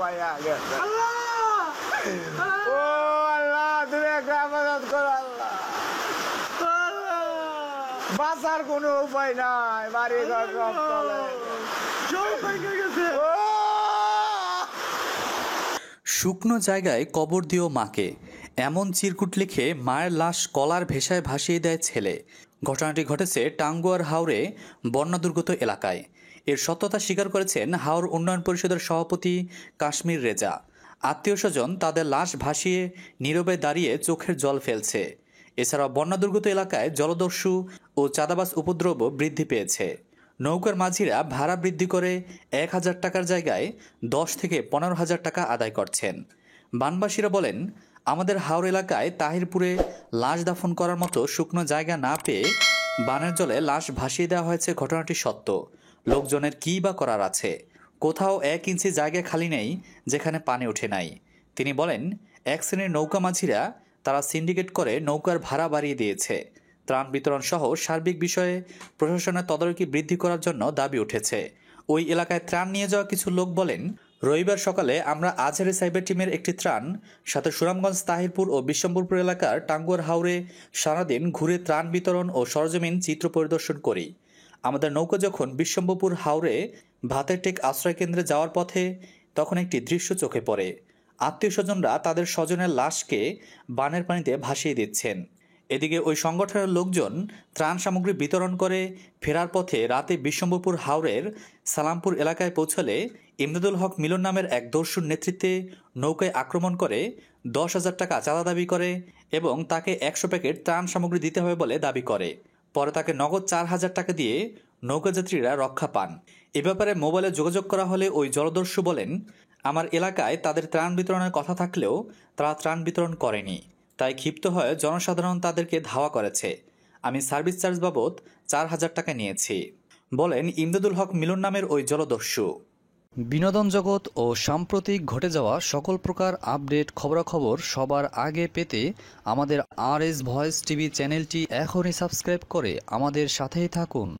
ভাইয়া গেছে। আল্লাহ ও আল্লাহ, তুমি একটা আমানত করো আল্লাহ। বাঁচার কোনো উপায় নাই, বাড়ি ঘর সব চলে। সব ভেঙে গেছে। ও শুকনো জায়গায় কবর দিও মাকে, এমন চিরকুট লিখে মায়ের লাশ কলার ভেসায় ভাসিয়ে দেয় ছেলে। ঘটনাটি ঘটেছে টাঙ্গুয়ার হাওরে বন্যা দুর্গত এলাকায়। এর সত্যতা স্বীকার করেছেন হাওর উন্নয়ন পরিষদের সভাপতি কাশ্মীর রেজা। আত্মীয় স্বজন তাদের লাশ ভাসিয়ে নীরবে দাঁড়িয়ে চোখের জল ফেলছে। এছাড়াও বন্যা দুর্গত এলাকায় জলদস্যু ও চাঁদাবাজ উপদ্রব বৃদ্ধি পেয়েছে। নৌকার মাঝিরা ভাড়া বৃদ্ধি করে 1,000 টাকার জায়গায় 10 থেকে 15,000 টাকা আদায় করছেন। বানবাসীরা বলেন, আমাদের হাওর এলাকায় তাহিরপুরে লাশ দাফন করার মতো শুকনো জায়গা না পেয়ে বানের জলে লাশ ভাসিয়ে দেওয়া হয়েছে। ঘটনাটি সত্য। লোকজনের কী বা করার আছে? কোথাও 1 ইঞ্চি জায়গা খালি নেই যেখানে পানি ওঠে নাই। তিনি বলেন, এক শ্রেণীর নৌকা মাঝিরা তারা সিন্ডিকেট করে নৌকার ভাড়া বাড়িয়ে দিয়েছে। ত্রাণ বিতরণ সহ সার্বিক বিষয়ে প্রশাসনের তদারকি বৃদ্ধি করার জন্য দাবি উঠেছে। ওই এলাকায় ত্রাণ নিয়ে যাওয়া কিছু লোক বলেন, রবিবার সকালে আমরা আজহারি সাইবার টিমের একটি ত্রাণ সাথে সুনামগঞ্জ, তাহিরপুর ও বিশ্বম্বরপুর এলাকার টাঙ্গুয়ার হাওরে সারাদিন ঘুরে ত্রাণ বিতরণ ও সরজমিন চিত্র পরিদর্শন করি। আমাদের নৌকা যখন বিশ্বম্বরপুর হাওরে ভাতের টেক আশ্রয় কেন্দ্রে যাওয়ার পথে তখন একটি দৃশ্য চোখে পড়ে। আত্মীয় স্বজনরা তাদের স্বজনের লাশকে বানের পানিতে ভাসিয়ে দিচ্ছেন। এদিকে ওই সংগঠনের লোকজন ত্রাণ সামগ্রী বিতরণ করে ফেরার পথে রাতে বিশ্বম্বরপুর হাওরের সালামপুর এলাকায় পৌঁছলে ইমদাদুল হক মিলন নামের এক দস্যুর নেতৃত্বে নৌকায় আক্রমণ করে 10,000 টাকা চাঁদা দাবি করে এবং তাকে 100 প্যাকেট ত্রাণ সামগ্রী দিতে হবে বলে দাবি করে। পরে তাকে নগদ 4,000 টাকা দিয়ে নৌকাযাত্রীরা রক্ষা পান। এ ব্যাপারে মোবাইলে যোগাযোগ করা হলে ওই জলদস্যু বলেন, আমার এলাকায় তাদের ত্রাণ বিতরণের কথা থাকলেও তারা ত্রাণ বিতরণ করেনি, তাই ক্ষিপ্ত হয়ে জনসাধারণ তাদেরকে ধাওয়া করেছে। আমি সার্ভিস চার্জ বাবদ 4,000 টাকা নিয়েছি, বলেন ইমদাদুল হক মিলন নামের ওই জলদস্যু। বিনোদন জগৎ ও সাম্প্রতিক ঘটে যাওয়া সকল প্রকার আপডেট খবরাখবর সবার আগে পেতে আমাদের RS ভয়েস টিভি চ্যানেলটি এখনই সাবস্ক্রাইব করে আমাদের সাথেই থাকুন।